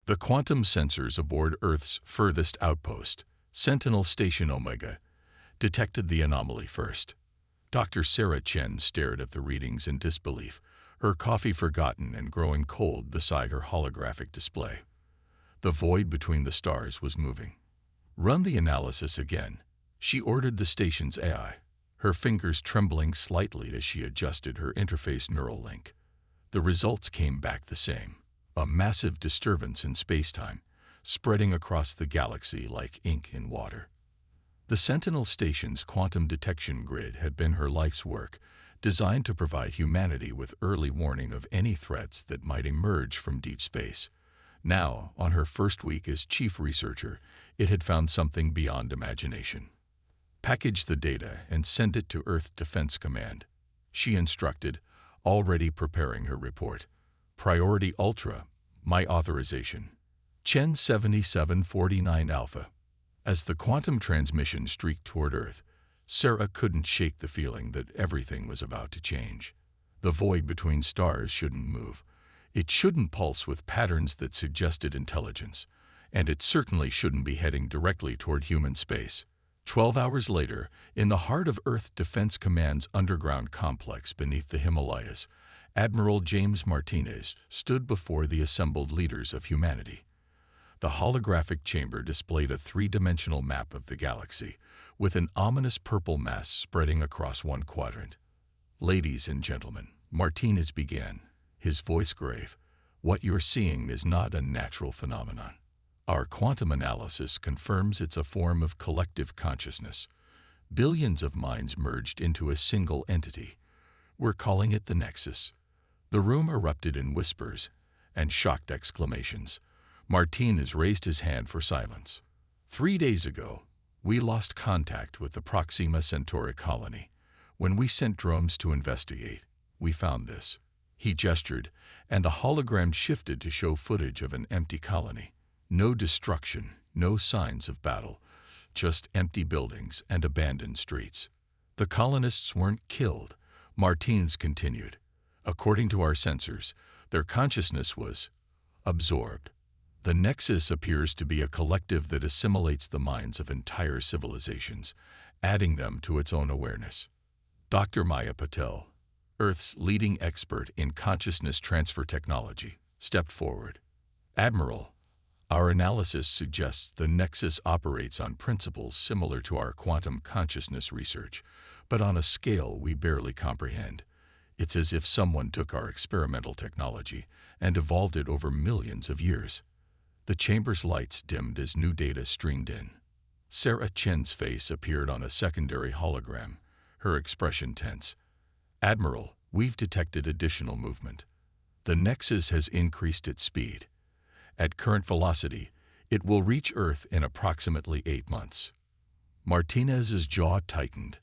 The quantum sensors aboard Earth's furthest outpost, Sentinel Station Omega, detected the anomaly first. Dr. Sarah Chen stared at the readings in disbelief, her coffee forgotten and growing cold beside her holographic display. The void between the stars was moving. "Run the analysis again," she ordered the station's AI, her fingers trembling slightly as she adjusted her interface neural link. The results came back the same. A massive disturbance in spacetime, spreading across the galaxy like ink in water. The Sentinel Station's quantum detection grid had been her life's work, designed to provide humanity with early warning of any threats that might emerge from deep space. Now, on her first week as chief researcher, it had found something beyond imagination. "Package the data and send it to Earth Defense Command," she instructed, already preparing her report. "Priority Ultra, my authorization. Chen 7749 Alpha." As the quantum transmission streaked toward Earth, Sarah couldn't shake the feeling that everything was about to change. The void between stars shouldn't move. It shouldn't pulse with patterns that suggested intelligence, and it certainly shouldn't be heading directly toward human space. 12 hours later, in the heart of Earth Defense Command's underground complex beneath the Himalayas, Admiral James Martinez stood before the assembled leaders of humanity. The holographic chamber displayed a three-dimensional map of the galaxy, with an ominous purple mass spreading across one quadrant. "Ladies and gentlemen," Martinez began, his voice grave, "what you're seeing is not a natural phenomenon. Our quantum analysis confirms it's a form of collective consciousness. Billions of minds merged into a single entity. We're calling it the Nexus." The room erupted in whispers and shocked exclamations. Martinez raised his hand for silence. 3 days ago, we lost contact with the Proxima Centauri colony. When we sent drones to investigate, we found this." He gestured, and the hologram shifted to show footage of an empty colony. No destruction, no signs of battle, just empty buildings and abandoned streets. "The colonists weren't killed," Martinez continued. "According to our sensors, their consciousness was absorbed. The Nexus appears to be a collective that assimilates the minds of entire civilizations, adding them to its own awareness." Dr. Maya Patel, Earth's leading expert in consciousness transfer technology, stepped forward. "Admiral, our analysis suggests the Nexus operates on principles similar to our quantum consciousness research, but on a scale we barely comprehend. It's as if someone took our experimental technology and evolved it over millions of years." The chamber's lights dimmed as new data streamed in. Sarah Chen's face appeared on a secondary hologram, her expression tense. "Admiral, we've detected additional movement. The Nexus has increased its speed. At current velocity, it will reach Earth in approximately 8 months." Martinez's jaw tightened.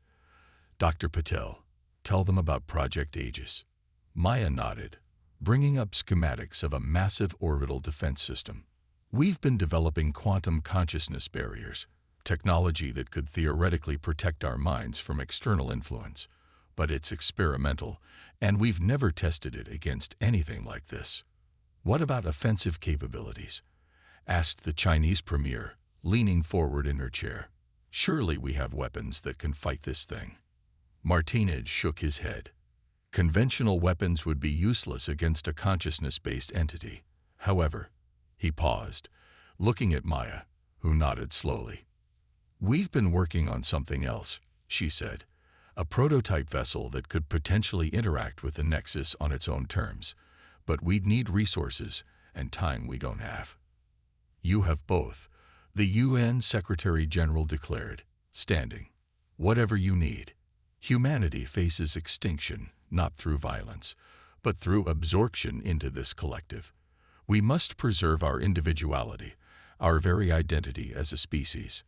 "Dr. Patel, tell them about Project Aegis." Maya nodded, bringing up schematics of a massive orbital defense system. "We've been developing quantum consciousness barriers, technology that could theoretically protect our minds from external influence. But it's experimental, and we've never tested it against anything like this." "What about offensive capabilities?" asked the Chinese premier, leaning forward in her chair. "Surely we have weapons that can fight this thing." Martinez shook his head. "Conventional weapons would be useless against a consciousness-based entity. However," he paused, looking at Maya, who nodded slowly. "We've been working on something else," she said. "A prototype vessel that could potentially interact with the Nexus on its own terms. But we'd need resources and time we don't have." "You have both," the UN Secretary-General declared, standing. "Whatever you need. Humanity faces extinction, not through violence, but through absorption into this collective. We must preserve our individuality, our very identity as a species."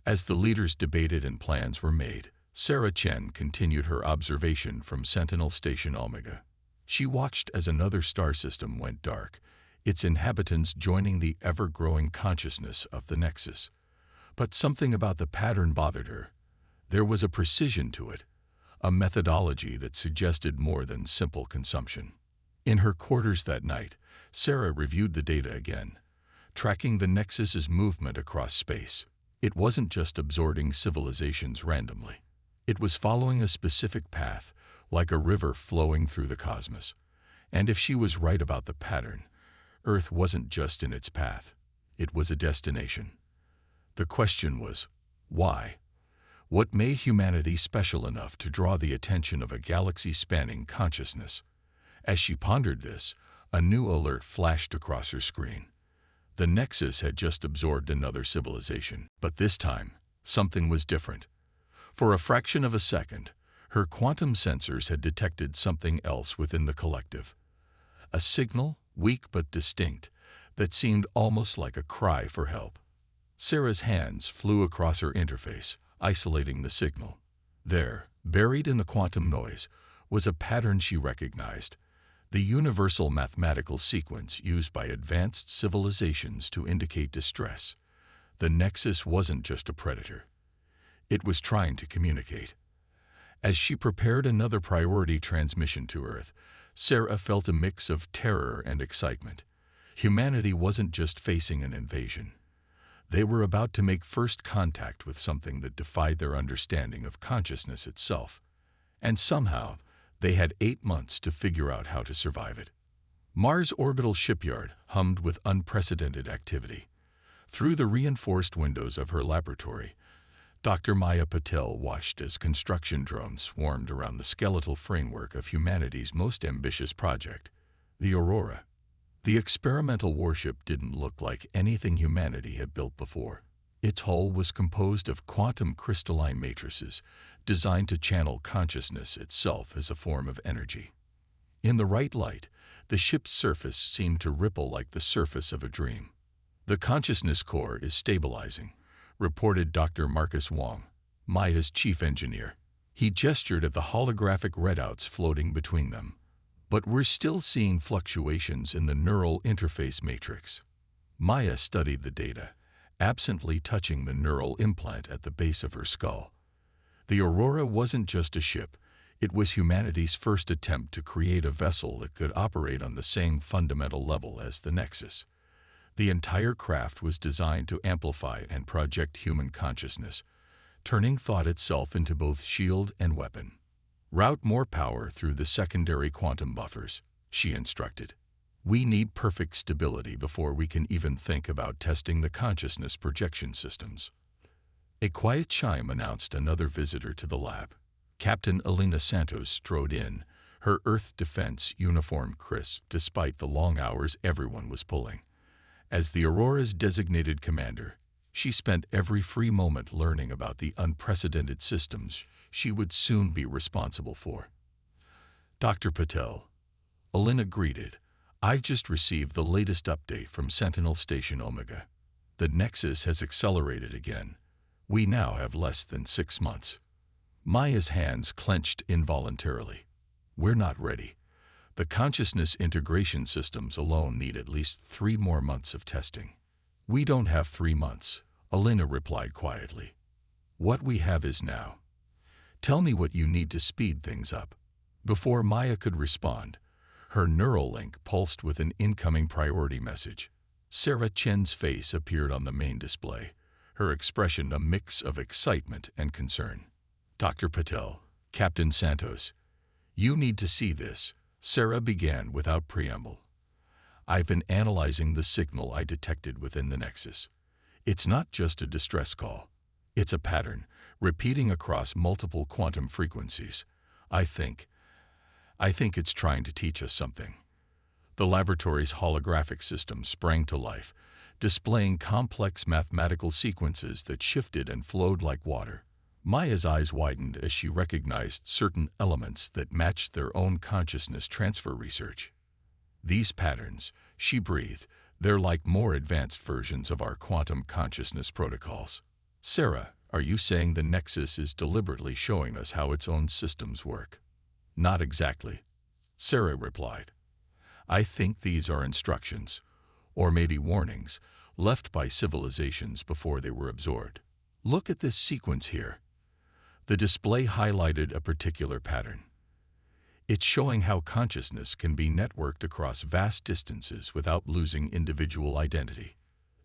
As the leaders debated and plans were made, Sarah Chen continued her observation from Sentinel Station Omega. She watched as another star system went dark, its inhabitants joining the ever-growing consciousness of the Nexus. But something about the pattern bothered her. There was a precision to it, a methodology that suggested more than simple consumption. In her quarters that night, Sarah reviewed the data again, tracking the Nexus's movement across space. It wasn't just absorbing civilizations randomly. It was following a specific path, like a river flowing through the cosmos. And if she was right about the pattern, Earth wasn't just in its path. It was a destination. The question was, why? What made humanity special enough to draw the attention of a galaxy-spanning consciousness? As she pondered this, a new alert flashed across her screen. The Nexus had just absorbed another civilization, but this time, something was different. For a fraction of a second, her quantum sensors had detected something else within the collective. A signal, weak but distinct, that seemed almost like a cry for help. Sarah's hands flew across her interface, isolating the signal. There, buried in the quantum noise, was a pattern she recognized, the universal mathematical sequence used by advanced civilizations to indicate distress. The Nexus wasn't just a predator. It was trying to communicate. As she prepared another priority transmission to Earth, Sarah felt a mix of terror and excitement. Humanity wasn't just facing an invasion. They were about to make first contact with something that defied their understanding of consciousness itself. And somehow, they had 8 months to figure out how to survive it. Mars' orbital shipyard hummed with unprecedented activity. Through the reinforced windows of her laboratory, Dr. Maya Patel watched as construction drones swarmed around the skeletal framework of humanity's most ambitious project, the Aurora. The experimental warship didn't look like anything humanity had built before. Its hull was composed of quantum crystalline matrices designed to channel consciousness itself as a form of energy. In the right light, the ship's surface seemed to ripple like the surface of a dream. "The consciousness core is stabilizing," reported Dr. Marcus Wong, Maya's chief engineer. He gestured at the holographic readouts floating between them. "But we're still seeing fluctuations in the neural interface matrix." Maya studied the data, absently touching the neural implant at the base of her skull. The Aurora wasn't just a ship. It was humanity's first attempt to create a vessel that could operate on the same fundamental level as the Nexus. The entire craft was designed to amplify and project human consciousness, turning thought itself into both shield and weapon. "Route more power through the secondary quantum buffers," she instructed. "We need perfect stability before we can even think about testing the consciousness projection systems." A quiet chime announced another visitor to the lab. Captain Elena Santos strode in, her Earth Defense uniform crisp despite the long hours everyone was pulling. As the Aurora's designated commander, she spent every free moment learning about the unprecedented systems she would soon be responsible for. "Dr. Patel," Elena greeted, "I've just received the latest update from Sentinel Station Omega. The Nexus has accelerated again. We now have less than 6 months." Maya's hands clenched involuntarily. "We're not ready. The consciousness integration systems alone need at least 3 more months of testing." "We don't have 3 months," Elena replied quietly. "What we have is now. Tell me what you need to speed things up." Before Maya could respond, her neural link pulsed with an incoming priority message. Sarah Chen's face appeared on the main display, her expression a mix of excitement and concern. "Dr. Patel, Captain Santos, you need to see this," Sarah began without preamble. "I've been analyzing the signal I detected within the Nexus. It's not just a distress call. It's a pattern, repeating across multiple quantum frequencies. I think it's trying to teach us something." The laboratory's holographic system sprang to life, displaying complex mathematical sequences that shifted and flowed like water. Maya's eyes widened as she recognized certain elements that matched their own consciousness transfer research. "These patterns," she breathed, "they're like more advanced versions of our quantum consciousness protocols." "Sarah, are you saying the Nexus is deliberately showing us how its own systems work?" "Not exactly," Sarah replied. "I think these are instructions, or maybe warnings, left by civilizations before they were absorbed. Look at this sequence here." The display highlighted a particular pattern. It's showing how consciousness can be networked across vast distances without losing individual identity.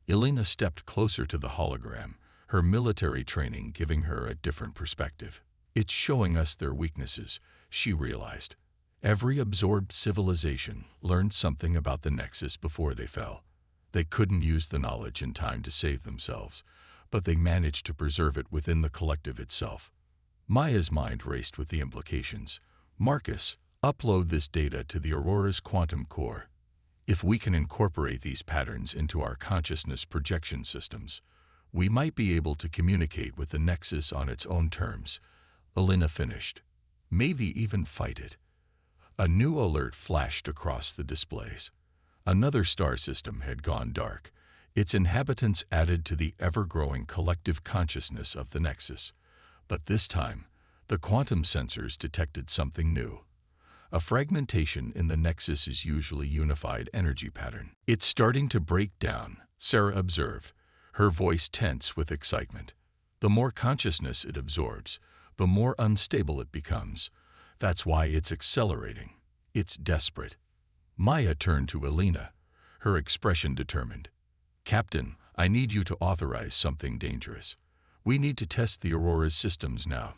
Elena stepped closer to the hologram, her military training giving her a different perspective. It's showing us their weaknesses, she realized. Every absorbed civilization learned something about the Nexus before they fell. They couldn't use the knowledge in time to save themselves, but they managed to preserve it within the collective itself. Maya's mind raced with the implications. Marcus, upload this data to the Aurora's quantum core. If we can incorporate these patterns into our consciousness projection systems, we might be able to communicate with the Nexus on its own terms. Elena finished. Maybe even fight it. A new alert flashed across the displays. Another star system had gone dark, its inhabitants added to the ever-growing collective consciousness of the Nexus. But this time, the quantum sensors detected something new. A fragmentation in the Nexus's usually unified energy pattern. It's starting to break down, Sarah observed, her voice tense with excitement. The more consciousness it absorbs, the more unstable it becomes. That's why it's accelerating. It's desperate. Maya turned to Elena, her expression determined. Captain, I need you to authorize something dangerous. We need to test the Aurora's systems now.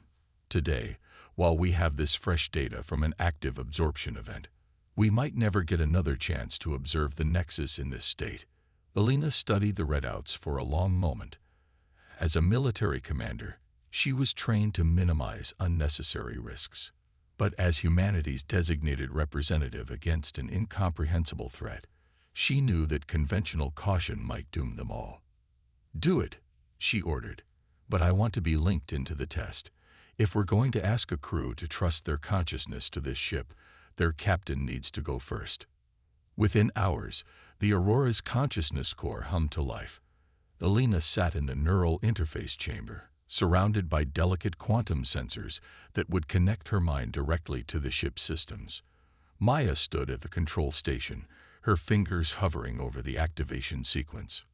Today, while we have this fresh data from an active absorption event, we might never get another chance to observe the Nexus in this state. Elena studied the readouts for a long moment. As a military commander, she was trained to minimize unnecessary risks. But as humanity's designated representative against an incomprehensible threat, she knew that conventional caution might doom them all. Do it, she ordered, but I want to be linked into the test. If we're going to ask a crew to trust their consciousness to this ship, their captain needs to go first. Within hours, the Aurora's consciousness core hummed to life. Elena sat in the neural interface chamber, surrounded by delicate quantum sensors that would connect her mind directly to the ship's systems. Maya stood at the control station, her fingers hovering over the activation sequence.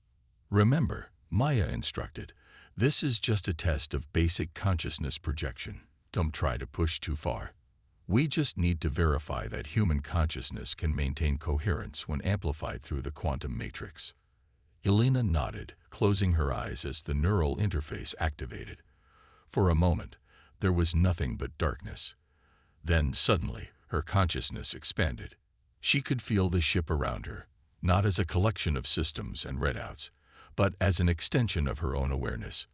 Remember, Maya instructed, this is just a test of basic consciousness projection. Don't try to push too far. We just need to verify that human consciousness can maintain coherence when amplified through the quantum matrix. Elena nodded, closing her eyes as the neural interface activated. For a moment, there was nothing but darkness. Then, suddenly, her consciousness expanded. She could feel the ship around her, not as a collection of systems and readouts, but as an extension of her own awareness.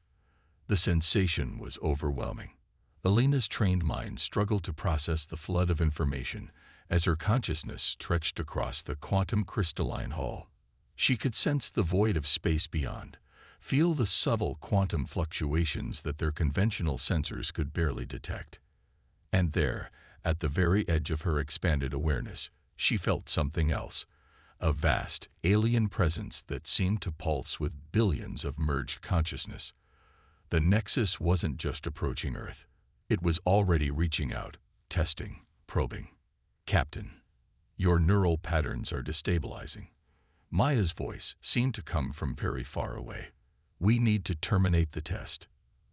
The sensation was overwhelming. Elena's trained mind struggled to process the flood of information as her consciousness stretched across the quantum crystalline hull. She could sense the void of space beyond, feel the subtle quantum fluctuations that their conventional sensors could barely detect. And there, at the very edge of her expanded awareness, she felt something else, a vast, alien presence that seemed to pulse with billions of merged consciousness. The Nexus wasn't just approaching Earth. It was already reaching out, testing, probing. Captain, your neural patterns are destabilizing. Maya's voice seemed to come from very far away. We need to terminate the test.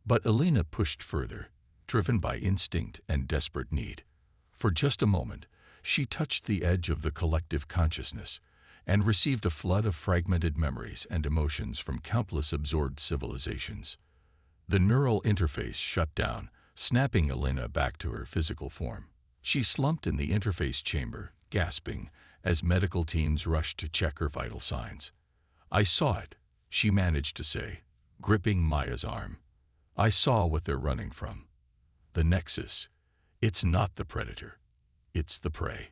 But Elena pushed further, driven by instinct and desperate need. For just a moment, she touched the edge of the collective consciousness and received a flood of fragmented memories and emotions from countless absorbed civilizations. The neural interface shut down, snapping Elena back to her physical form. She slumped in the interface chamber, gasping, as medical teams rushed to check her vital signs. I saw it, she managed to say, gripping Maya's arm. I saw what they're running from. The Nexus. It's not the predator. It's the prey.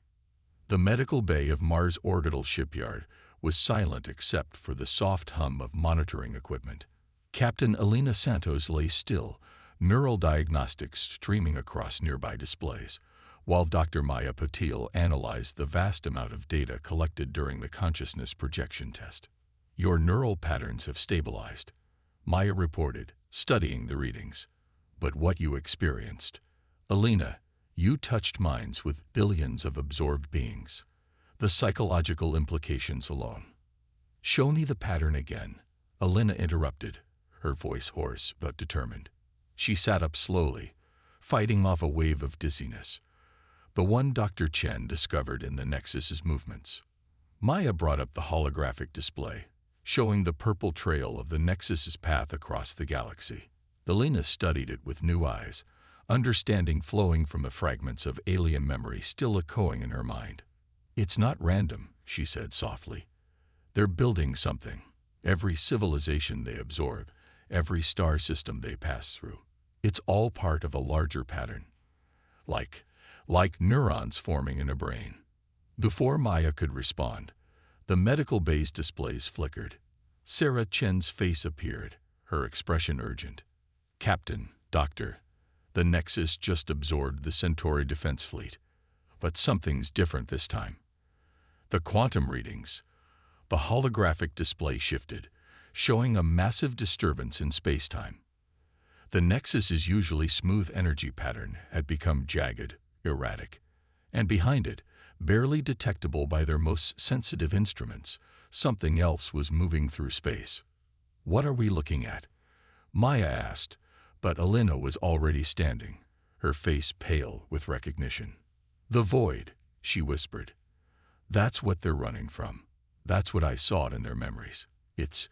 The medical bay of Mars Orbital Shipyard was silent except for the soft hum of monitoring equipment. Captain Elena Santos lay still, neural diagnostics streaming across nearby displays, while Dr. Maya Patil analyzed the vast amount of data collected during the consciousness projection test. Your neural patterns have stabilized, Maya reported, studying the readings. But what you experienced, Elena, you touched minds with billions of absorbed beings. The psychological implications alone. Show me the pattern again, Elena interrupted, her voice hoarse but determined. She sat up slowly, fighting off a wave of dizziness, the one Dr. Chen discovered in the Nexus's movements. Maya brought up the holographic display. showing the purple trail of the Nexus's path across the galaxy. Elena studied it with new eyes, understanding flowing from the fragments of alien memory still echoing in her mind. "It's not random," she said softly. "They're building something. Every civilization they absorb, every star system they pass through. It's all part of a larger pattern. Like neurons forming in a brain." Before Maya could respond, the medical bay's displays flickered. Sarah Chen's face appeared, her expression urgent. "Captain, Doctor, the Nexus just absorbed the Centauri defense fleet. But something's different this time." The quantum readings. The holographic display shifted, showing a massive disturbance in space-time. The Nexus's usually smooth energy pattern had become jagged, erratic, and behind it, barely detectable by their most sensitive instruments, something else was moving through space. "What are we looking at?" Maya asked, but Elena was already standing, her face pale with recognition. "The void," she whispered. "That's what they're running from. That's what I saw in their memories. It's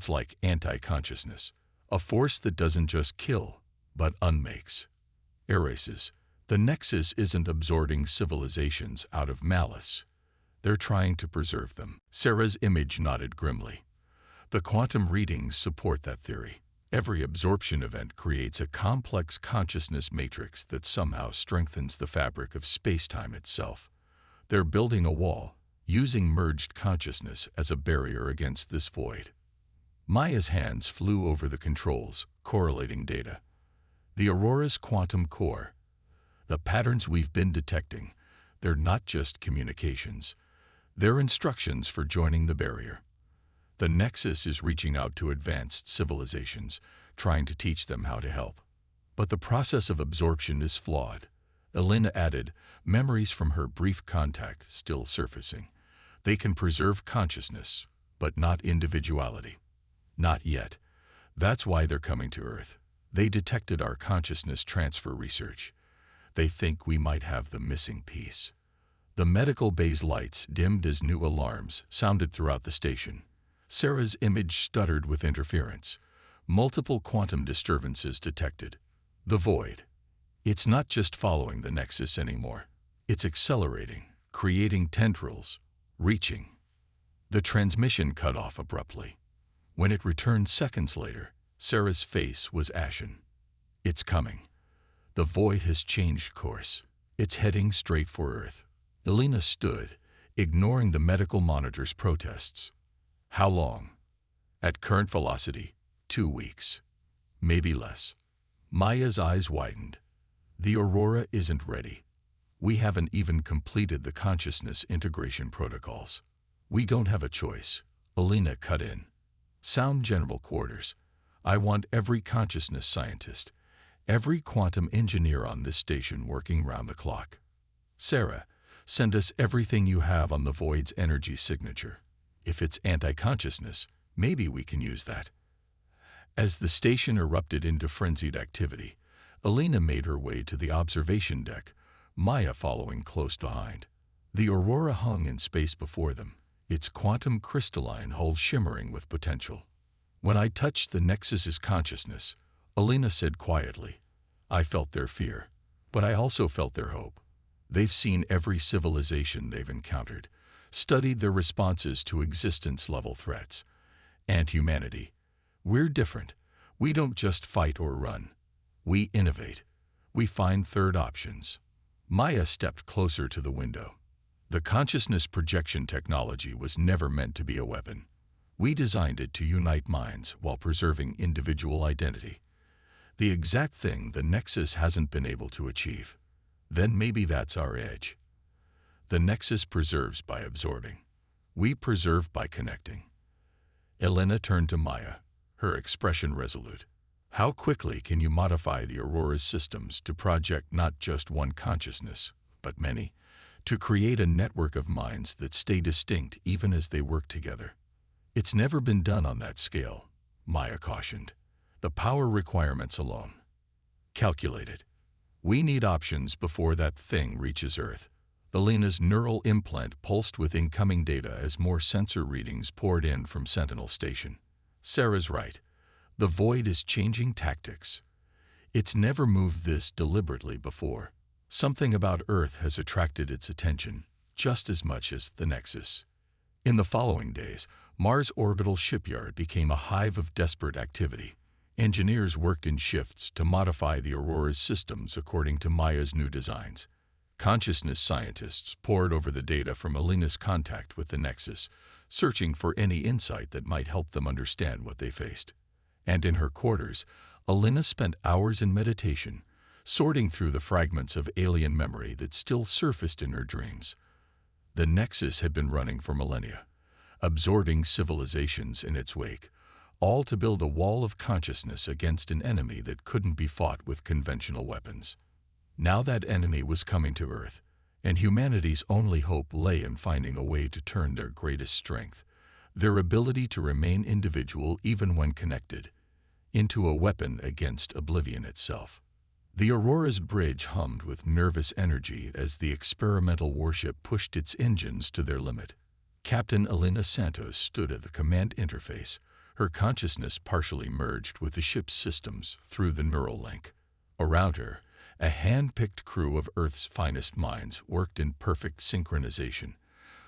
like anti-consciousness, a force that doesn't just kill, but unmakes, erases. The Nexus isn't absorbing civilizations out of malice. They're trying to preserve them." Sarah's image nodded grimly. "The quantum readings support that theory. Every absorption event creates a complex consciousness matrix that somehow strengthens the fabric of space-time itself. They're building a wall, using merged consciousness as a barrier against this void." Maya's hands flew over the controls, correlating data. "The Aurora's quantum core. The patterns we've been detecting, they're not just communications. They're instructions for joining the barrier. The Nexus is reaching out to advanced civilizations, trying to teach them how to help. But the process of absorption is flawed." Elena added, memories from her brief contact still surfacing. "They can preserve consciousness, but not individuality. Not yet. That's why they're coming to Earth. They detected our consciousness transfer research. They think we might have the missing piece." The medical bay's lights dimmed as new alarms sounded throughout the station. Sarah's image stuttered with interference. Multiple quantum disturbances detected. The void. It's not just following the Nexus anymore. It's accelerating, creating tendrils, reaching. The transmission cut off abruptly. When it returned seconds later, Sarah's face was ashen. "It's coming. The void has changed course. It's heading straight for Earth." Elena stood, ignoring the medical monitor's protests. "How long?" "At current velocity, 2 weeks. Maybe less." Maya's eyes widened. "The Aurora isn't ready. We haven't even completed the consciousness integration protocols." "We don't have a choice," Elena cut in. "Sound general quarters. I want every consciousness scientist, every quantum engineer on this station working round the clock. Sarah, send us everything you have on the void's energy signature. If it's anti-consciousness, maybe we can use that." As the station erupted into frenzied activity, Elena made her way to the observation deck, Maya following close behind. The Aurora hung in space before them, its quantum crystalline hull shimmering with potential. "When I touched the Nexus's consciousness," Elena said quietly, "I felt their fear, but I also felt their hope. They've seen every civilization they've encountered, studied their responses to existence-level threats. And humanity. We're different. We don't just fight or run. We innovate. We find third options." Maya stepped closer to the window. "The consciousness projection technology was never meant to be a weapon. We designed it to unite minds while preserving individual identity. The exact thing the Nexus hasn't been able to achieve. Then maybe that's our edge. The Nexus preserves by absorbing. We preserve by connecting." Elena turned to Maya, her expression resolute. "How quickly can you modify the Aurora's systems to project not just one consciousness, but many, to create a network of minds that stay distinct even as they work together?" "It's never been done on that scale," Maya cautioned. "The power requirements alone. Calculated. We need options before that thing reaches Earth." Elena's neural implant pulsed with incoming data as more sensor readings poured in from Sentinel Station. Sarah's right. The Void is changing tactics. It's never moved this deliberately before. Something about Earth has attracted its attention, just as much as the Nexus. In the following days, Mars' orbital shipyard became a hive of desperate activity. Engineers worked in shifts to modify the Aurora's systems according to Maya's new designs. Consciousness scientists pored over the data from Elena's contact with the Nexus, searching for any insight that might help them understand what they faced. And in her quarters, Elena spent hours in meditation, sorting through the fragments of alien memory that still surfaced in her dreams. The Nexus had been running for millennia, absorbing civilizations in its wake, all to build a wall of consciousness against an enemy that couldn't be fought with conventional weapons. Now that enemy was coming to Earth, and humanity's only hope lay in finding a way to turn their greatest strength, their ability to remain individual even when connected, into a weapon against oblivion itself. The Aurora's bridge hummed with nervous energy as the experimental warship pushed its engines to their limit. Captain Elena Santos stood at the command interface, her consciousness partially merged with the ship's systems through the neural link. Around her, a hand-picked crew of Earth's finest minds worked in perfect synchronization,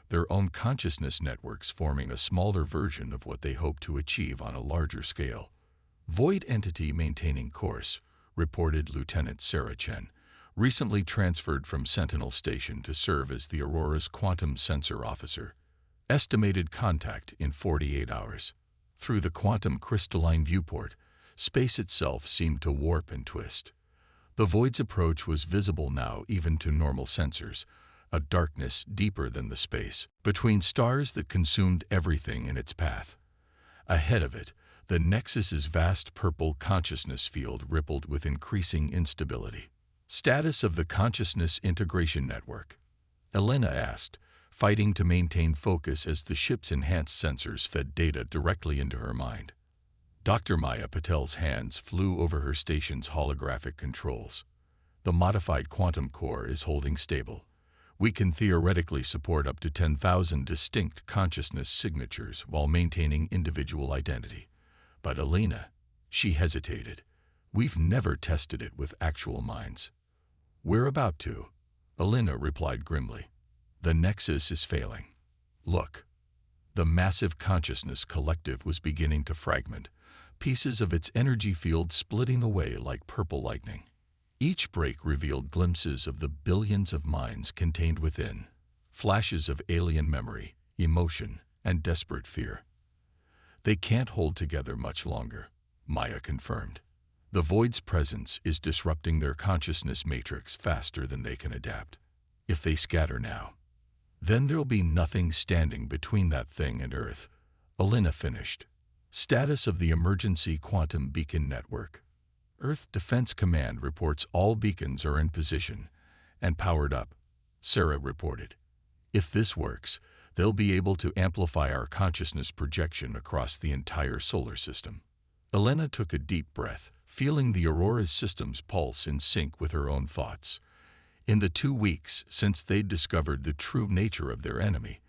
their own consciousness networks forming a smaller version of what they hoped to achieve on a larger scale. Void entity maintaining course, reported Lieutenant Sarah Chen, recently transferred from Sentinel Station to serve as the Aurora's quantum sensor officer. Estimated contact in 48 hours. Through the quantum crystalline viewport, space itself seemed to warp and twist. The Void's approach was visible now even to normal sensors, a darkness deeper than the space, between stars that consumed everything in its path. Ahead of it, the Nexus's vast purple consciousness field rippled with increasing instability. Status of the Consciousness Integration Network? Elena asked, fighting to maintain focus as the ship's enhanced sensors fed data directly into her mind. Dr. Maya Patel's hands flew over her station's holographic controls. The modified quantum core is holding stable. We can theoretically support up to 10,000 distinct consciousness signatures while maintaining individual identity. But Elena, she hesitated. We've never tested it with actual minds. We're about to, Elena replied grimly. The Nexus is failing. Look. The massive consciousness collective was beginning to fragment, pieces of its energy field splitting away like purple lightning. Each break revealed glimpses of the billions of minds contained within, flashes of alien memory, emotion, and desperate fear. They can't hold together much longer, Maya confirmed. The Void's presence is disrupting their consciousness matrix faster than they can adapt. If they scatter now, then there'll be nothing standing between that thing and Earth, Elena finished. Status of the Emergency Quantum Beacon Network. Earth Defense Command reports all beacons are in position and powered up, Sarah reported. If this works, they'll be able to amplify our consciousness projection across the entire solar system. Elena took a deep breath, feeling the Aurora's systems pulse in sync with her own thoughts. In the 2 weeks since they'd discovered the true nature of their enemy,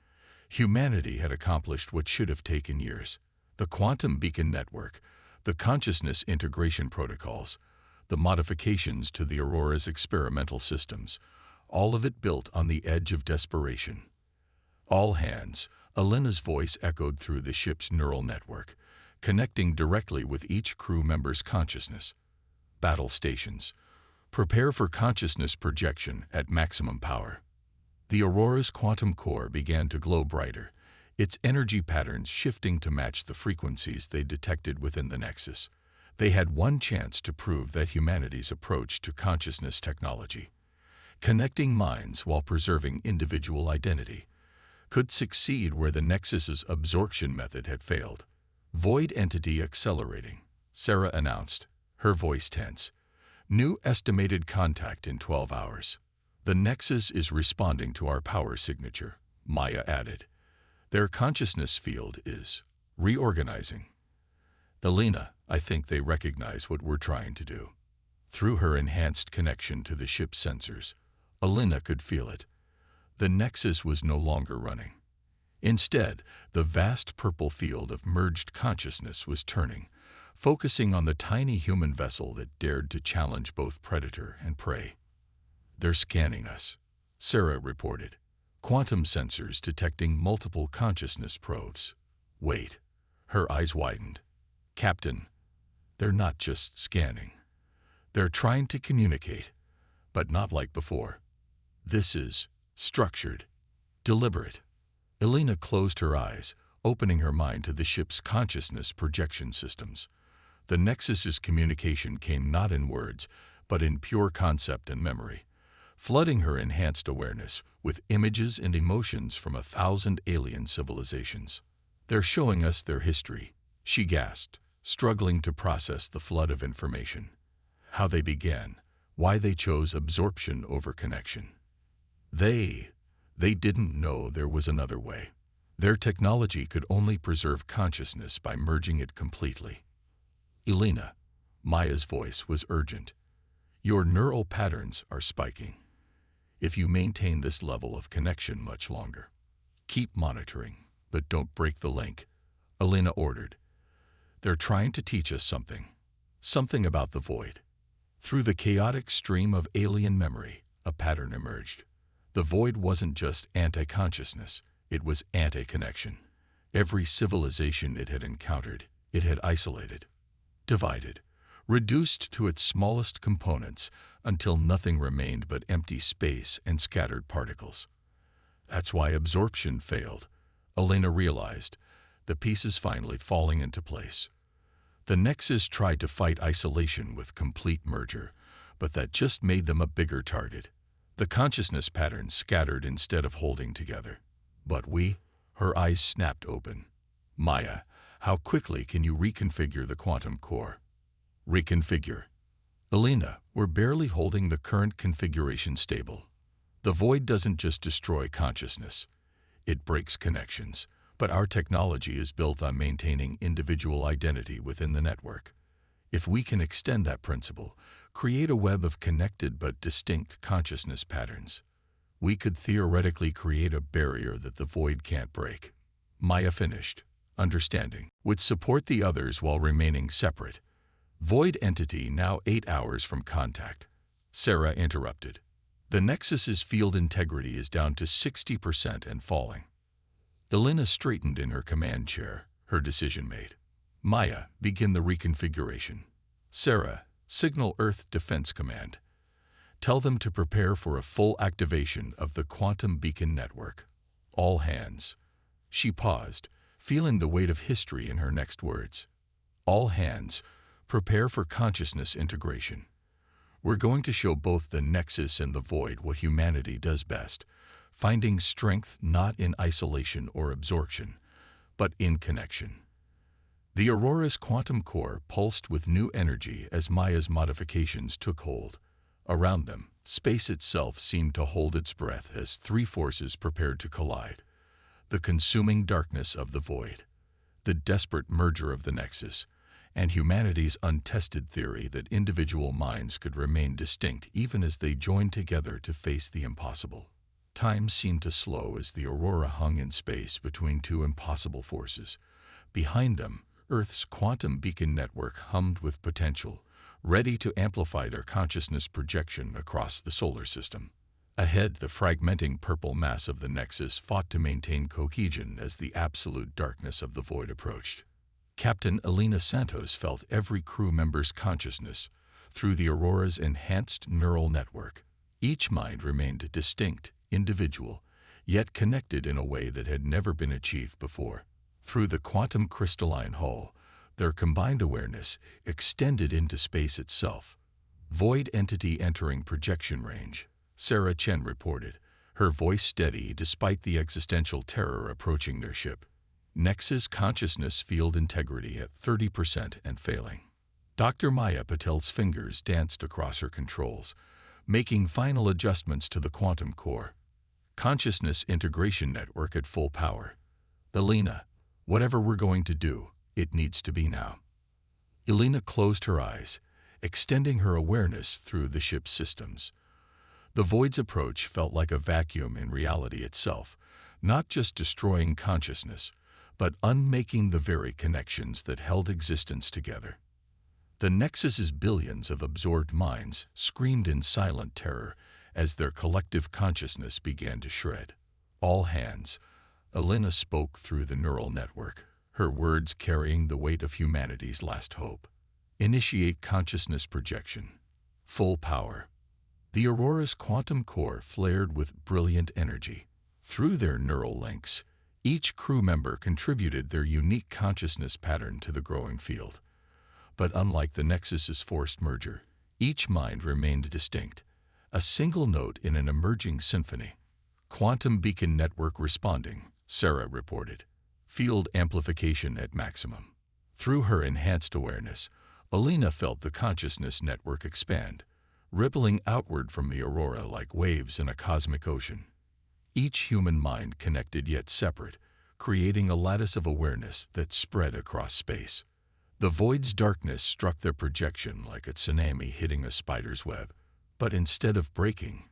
humanity had accomplished what should have taken years. The Quantum Beacon Network, the consciousness integration protocols, the modifications to the Aurora's experimental systems, all of it built on the edge of desperation. All hands, Elena's voice echoed through the ship's neural network, connecting directly with each crew member's consciousness. Battle stations. Prepare for consciousness projection at maximum power. The Aurora's quantum core began to glow brighter, its energy patterns shifting to match the frequencies they detected within the Nexus. They had one chance to prove that humanity's approach to consciousness technology, connecting minds while preserving individual identity, could succeed where the Nexus's absorption method had failed. Void entity accelerating, Sarah announced, her voice tense. New estimated contact in 12 hours. The Nexus is responding to our power signature, Maya added. Their consciousness field is reorganizing. Elena, I think they recognize what we're trying to do. Through her enhanced connection to the ship's sensors, Elena could feel it. The Nexus was no longer running. Instead, the vast purple field of merged consciousness was turning, focusing on the tiny human vessel that dared to challenge both predator and prey. "They're scanning us," Sarah reported, quantum sensors detecting multiple consciousness probes. "Wait." Her eyes widened. "Captain, they're not just scanning. They're trying to communicate, but not like before. This is structured, deliberate." Elena closed her eyes, opening her mind to the ship's consciousness projection systems. The Nexus's communication came not in words, but in pure concept and memory, flooding her enhanced awareness with images and emotions from 1,000 alien civilizations. "They're showing us their history," she gasped, struggling to process the flood of information. How they began, why they chose absorption over connection. They didn't know there was another way. Their technology could only preserve consciousness by merging it completely. "Elena," Maya's voice was urgent, "your neural patterns are spiking. If you maintain this level of connection much longer, keep monitoring, but don't break the link," Elena ordered. "They're trying to teach us something about the void." Through the chaotic stream of alien memory, a pattern emerged. The void wasn't just anti-consciousness, it was anti-connection. Every civilization it had encountered, it had isolated, divided, reduced to its smallest components until nothing remained but empty space and scattered particles. That's why absorption failed, Elena realized, the pieces finally falling into place. The Nexus tried to fight isolation with complete merger, but that just made them a bigger target. The consciousness patterns scattered instead of holding together. "But her eyes snapped open. "Maya, how quickly can you reconfigure the quantum core?" "Reconfigure?" "Elena, we're barely holding the current configuration stable. The void doesn't just destroy consciousness. It breaks connections, but our technology is built on maintaining individual identity within the network. If we can extend that principle, create a web of connected but distinct consciousness patterns, we could theoretically create a barrier that the void can't break." Maya finished, understanding. "Would support the others while remaining separate. Void entity now 8 hours from contact." Sarah interrupted. "The Nexus's field integrity is down to 60% and falling." Elena straightened in her command chair, her decision made. "Maya, begin the reconfiguration. Sarah, signal Earth Defense Command. Tell them to prepare for a full activation of the quantum beacon network. All hands." She paused, feeling the weight of history in her next words. "All hands, prepare for consciousness integration. We're going to show both the Nexus and the void what humanity does best, finding strength not in isolation or absorption, but in connection." The Aurora's quantum core pulsed with new energy as Maya's modifications took hold. Around them, space itself seemed to hold its breath as three forces prepared to collide. The consuming darkness of the void, the desperate merger of the Nexus, and humanity's untested theory that individual minds could remain distinct even as they joined together to face the impossible. Time seemed to slow as the Aurora hung in space between two impossible forces. Behind them, Earth's quantum beacon network hummed with potential, ready to amplify their consciousness projection across the solar system. Ahead, the fragmenting purple mass of the Nexus fought to maintain cohesion as the absolute darkness of the void approached. Captain Elena Santos felt every crew member's consciousness through the Aurora's enhanced neural network. Each mind remained distinct, individual, yet connected in a way that had never been achieved before. Through the quantum crystalline hull, their combined awareness extended into space itself. "Void entity entering projection range," Sarah Chen reported, her voice steady despite the existential terror approaching their ship. "Nexus consciousness field integrity at 30% and failing." Dr. Maya Patel's fingers danced across her controls, making final adjustments to the quantum core. "Consciousness integration network at full power. Elena, whatever we're going to do, it needs to be now." Elena closed her eyes, extending her awareness through the ship's systems. The void's approach felt like a vacuum in reality itself, not just destroying consciousness, but unmaking the very connections that held existence together. The Nexus's billions of absorbed minds screamed in silent terror as their collective consciousness began to shred. All hands, Elena spoke through the neural network, her words carrying the weight of humanity's last hope. Initiate consciousness projection. Full power. The Aurora's quantum core flared with brilliant energy. Through their neural links, each crew member contributed their unique consciousness pattern to the growing field. But unlike the Nexus's forced merger, each mind remained distinct, a single note in an emerging symphony. Quantum beacon network responding, Sarah reported. Field amplification at maximum. Through her enhanced awareness, Elena felt the consciousness network expand, rippling outward from the Aurora like waves in a cosmic ocean. Each human mind connected yet separate, creating a lattice of awareness that spread across space. The void's darkness struck their projection like a tsunami hitting a spider's web. But instead of breaking,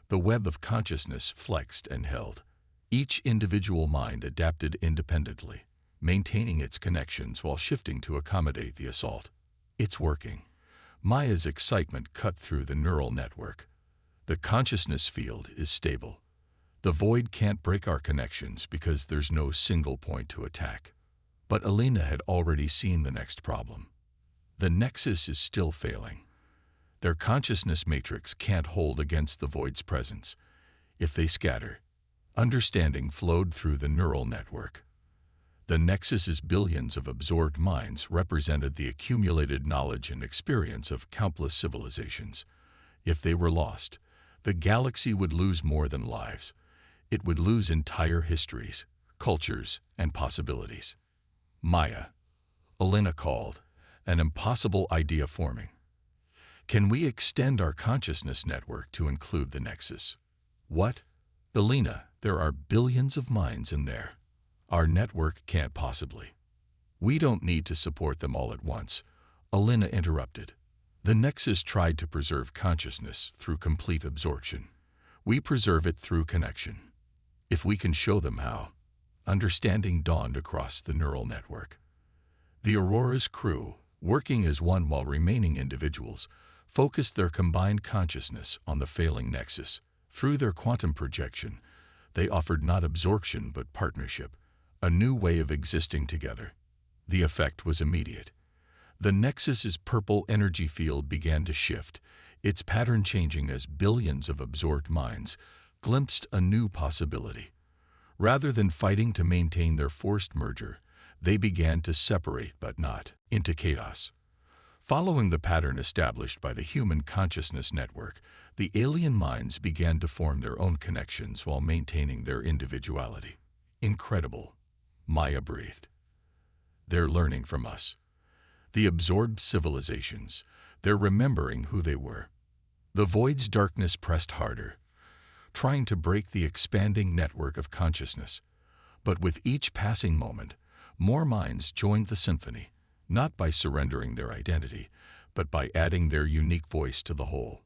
the web of consciousness flexed and held. Each individual mind adapted independently, maintaining its connections while shifting to accommodate the assault. It's working. Maya's excitement cut through the neural network. The consciousness field is stable. The void can't break our connections because there's no single point to attack. But Elena had already seen the next problem. The Nexus is still failing. Their consciousness matrix can't hold against the void's presence. If they scatter, understanding flowed through the neural network. The Nexus's billions of absorbed minds represented the accumulated knowledge and experience of countless civilizations. If they were lost, the galaxy would lose more than lives. It would lose entire histories, cultures, and possibilities. Maya, Elena called, an impossible idea forming. Can we extend our consciousness network to include the Nexus? What? Elena, there are billions of minds in there. Our network can't possibly. We don't need to support them all at once, Elena interrupted. The Nexus tried to preserve consciousness through complete absorption. We preserve it through connection. If we can show them how, understanding dawned across the neural network. The Aurora's crew, working as one while remaining individuals, focused their combined consciousness on the failing Nexus. Through their quantum projection, they offered not absorption but partnership, a new way of existing together. The effect was immediate. The Nexus's purple energy field began to shift, its pattern changing as billions of absorbed minds glimpsed a new possibility. Rather than fighting to maintain their forced merger, they began to separate but not into chaos. Following the pattern established by the human consciousness network, the alien minds began to form their own connections while maintaining their individuality. Incredible, Maya breathed. They're learning from us. The absorbed civilizations, they're remembering who they were. The void's darkness pressed harder, trying to break the expanding network of consciousness. But with each passing moment, more minds joined the symphony, not by surrendering their identity, but by adding their unique voice to the whole.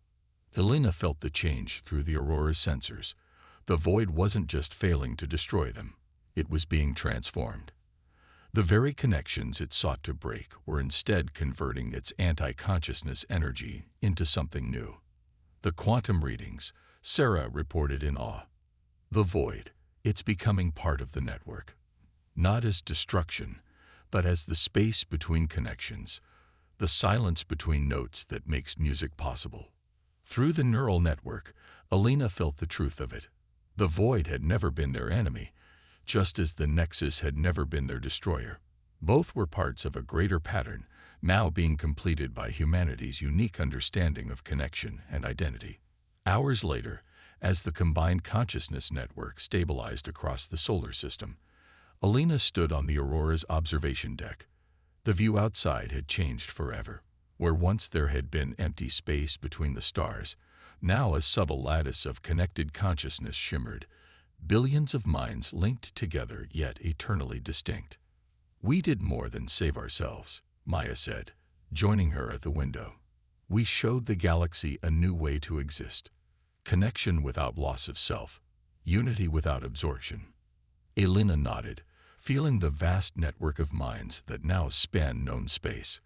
Elena felt the change through the Aurora's sensors. The void wasn't just failing to destroy them, it was being transformed. The very connections it sought to break were instead converting its anti-consciousness energy into something new. The quantum readings, Sarah reported in awe. The void, it's becoming part of the network. Not as destruction, but as the space between connections, the silence between notes that makes music possible. Through the neural network, Elena felt the truth of it. The void had never been their enemy, just as the Nexus had never been their destroyer. Both were parts of a greater pattern, now being completed by humanity's unique understanding of connection and identity. Hours later, as the combined consciousness network stabilized across the solar system, Elena stood on the Aurora's observation deck. The view outside had changed forever. Where once there had been empty space between the stars, now a subtle lattice of connected consciousness shimmered, billions of minds linked together yet eternally distinct. We did more than save ourselves, Maya said, joining her at the window. We showed the galaxy a new way to exist. connection without loss of self, unity without absorption. Elena nodded, feeling the vast network of minds that now span known space.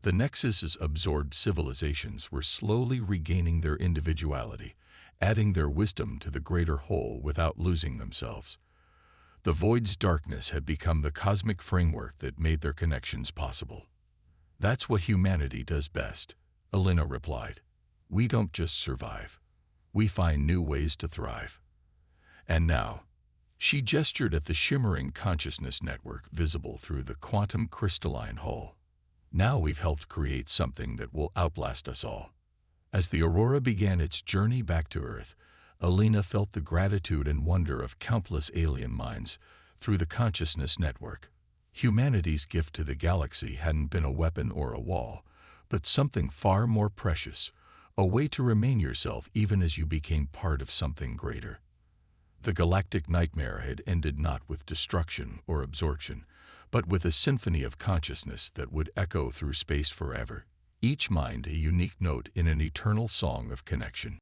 The Nexus's absorbed civilizations were slowly regaining their individuality, adding their wisdom to the greater whole without losing themselves. The Void's darkness had become the cosmic framework that made their connections possible. "That's what humanity does best," Elena replied. "We don't just survive. We find new ways to thrive." And now, she gestured at the shimmering consciousness network visible through the quantum crystalline hull. "Now we've helped create something that will outlast us all." As the Aurora began its journey back to Earth, Elena felt the gratitude and wonder of countless alien minds through the consciousness network. Humanity's gift to the galaxy hadn't been a weapon or a wall, but something far more precious, a way to remain yourself even as you became part of something greater. The galactic nightmare had ended not with destruction or absorption, but with a symphony of consciousness that would echo through space forever, each mind a unique note in an eternal song of connection.